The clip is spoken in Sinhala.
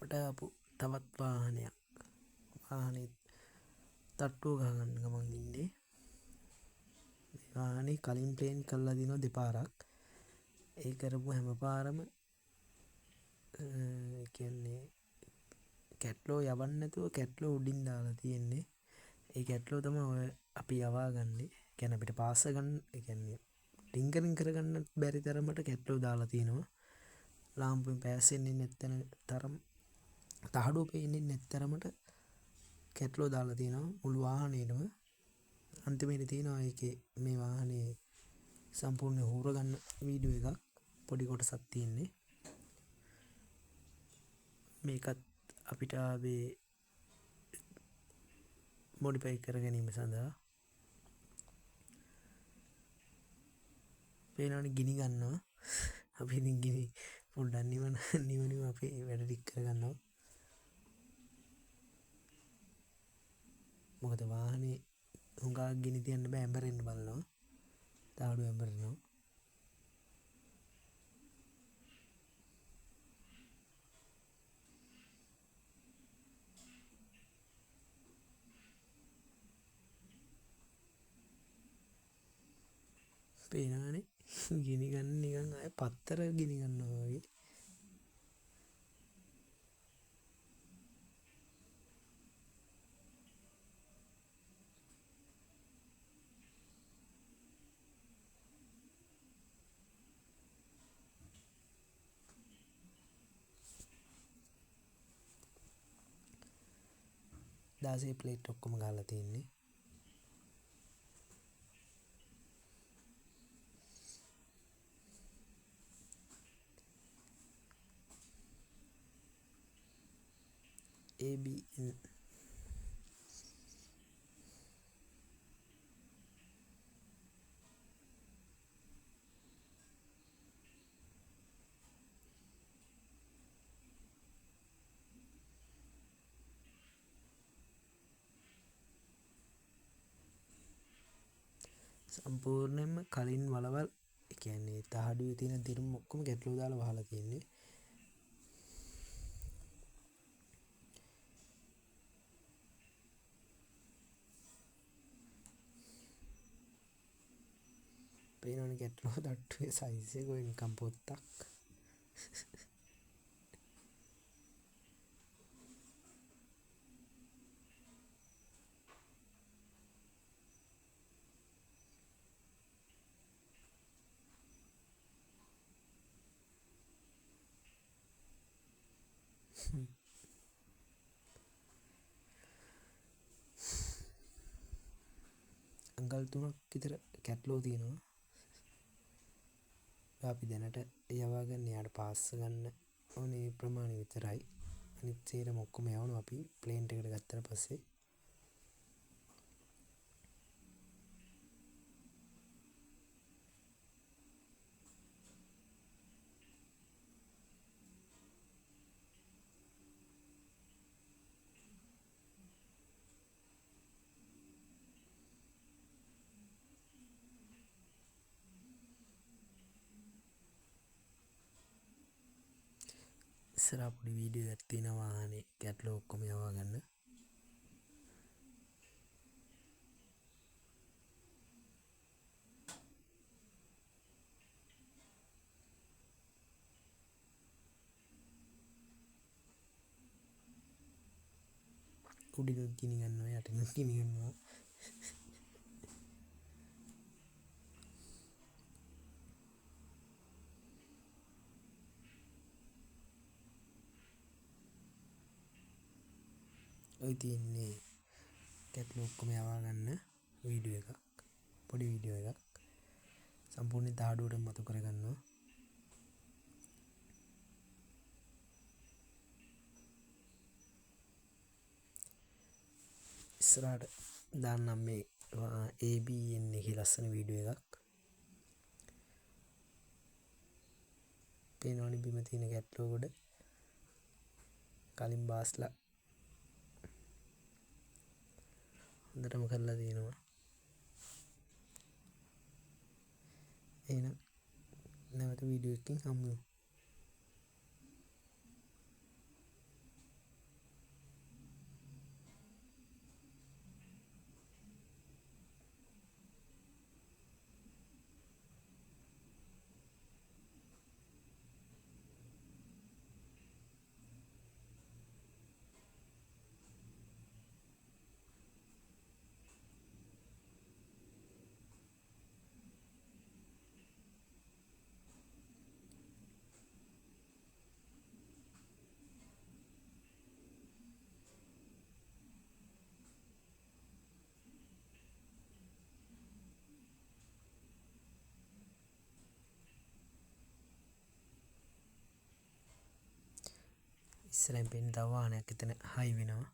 අපට ආපු තවත් වාහනයක් වාහනේ තට්ටුව ගහගන්න ගමන් ඉන්නේ. වාහනේ කලින් ප්ලේන් කරලා දිනවා දෙපාරක්. ඒ කරපු හැම පාරම කියන්නේ කැට්ලෝ යවන්න නැතුව කැට්ලෝ උඩින් දාලා තියෙන්නේ. ඒ කැට්ලෝ තමයි ඔය අපි යවා ගන්නේ. කියන්නේ අපිට පාස ගන්න කියන්නේ ටින්කරින් කරගන්න බැරි තරමට කැට්ලෝ දාලා තියෙනවා. ලාම්පුවෙන් පෑස්සෙන්නේ නැත්තන තරම් තහඩුව පේන්නේ නැත්තරමට කැට්ලෝ දාලා තියෙනවා මුළු වාහනේටම. අන්තිමේට තියෙනවා ඒකේ මේ වාහනේ සම්පූර්ණ හූරගන්න වීඩියෝ එකක් පොඩි කොටසක් තියෙන්නේ. මේකත් අපිට ආවේ මොඩිෆයි කර ගැනීම සඳහා. පේනවනේ ගිනි ගන්නවා. අපි ඉතින් ගිනි පොඩ්ඩක් නිවනිව අපේ වැඩ ටික කරගන්නවා. මොකද වාහනේ හුඟක් ගිනි තියන්න බෑ, ඇඹරෙන්න බලනවා. තාඩුව ඇඹරෙනවා. පේනවනේ ගිනි ගන්න නිකන් අය පත්තර ගිනි ගන්නවා වගේ. දාසේ ප්ලේට් ඔක්කොම ගහලා තියෙන්නේ. ABN සම්පූර්ණයෙන්ම කලින් වලවල් ඒ කියන්නේ තහඩුවේ තියෙන දිරුම් ඔක්කොම කැට්ලෝ දාලා වහලා තියෙන්නේ. පේනවනේ කැට්ලෝ තට්ටුවේ සයිස් එක ඔය නිකන් පොත්තක්. අඟල් 3ක් විතර කැට්ලෝ තියෙනවා. අපි දැනට යවා ගන්න යාට පාස් ගන්න ඕනේ ප්‍රමාණය විතරයි. අනිත් සේරම ඔක්කොම යවනවා අපි ප්ලේන් එකට ගත්තට පස්සේ. ඉස්සරහ පොඩි වීඩියෝ එකක් තියෙනවා වාහනේ කැට්ලෝ ඔක්කොම යවා ගන්න. උඩිනුත් ගිනි ගන්නවා යටිනුත් ගිනි ගන්නවා. ඔය තියෙන්නේ කැට්ලෝ ඔක්කොම යවා ගන්න වීඩියෝ එකක්. පොඩි වීඩියෝ එකක්. සම්පූර්ණ තාඩුවට මතු කරගන්නවා. ඉස්සරහට දාන්නම් මේ ABN එකේ ලස්සන වීඩියෝ එකක්. පේනවනේ බිම තියෙන කැට්ලෝ ගොඩ කලින් බාස්ලා හොඳටම කරලා තියෙනවා. එහෙනම් නැවත වීඩියෝ එකකින් හමු වෙමු. ඉස්සරහින් පේන තව වාහනයක් එතන හයි වෙනවා.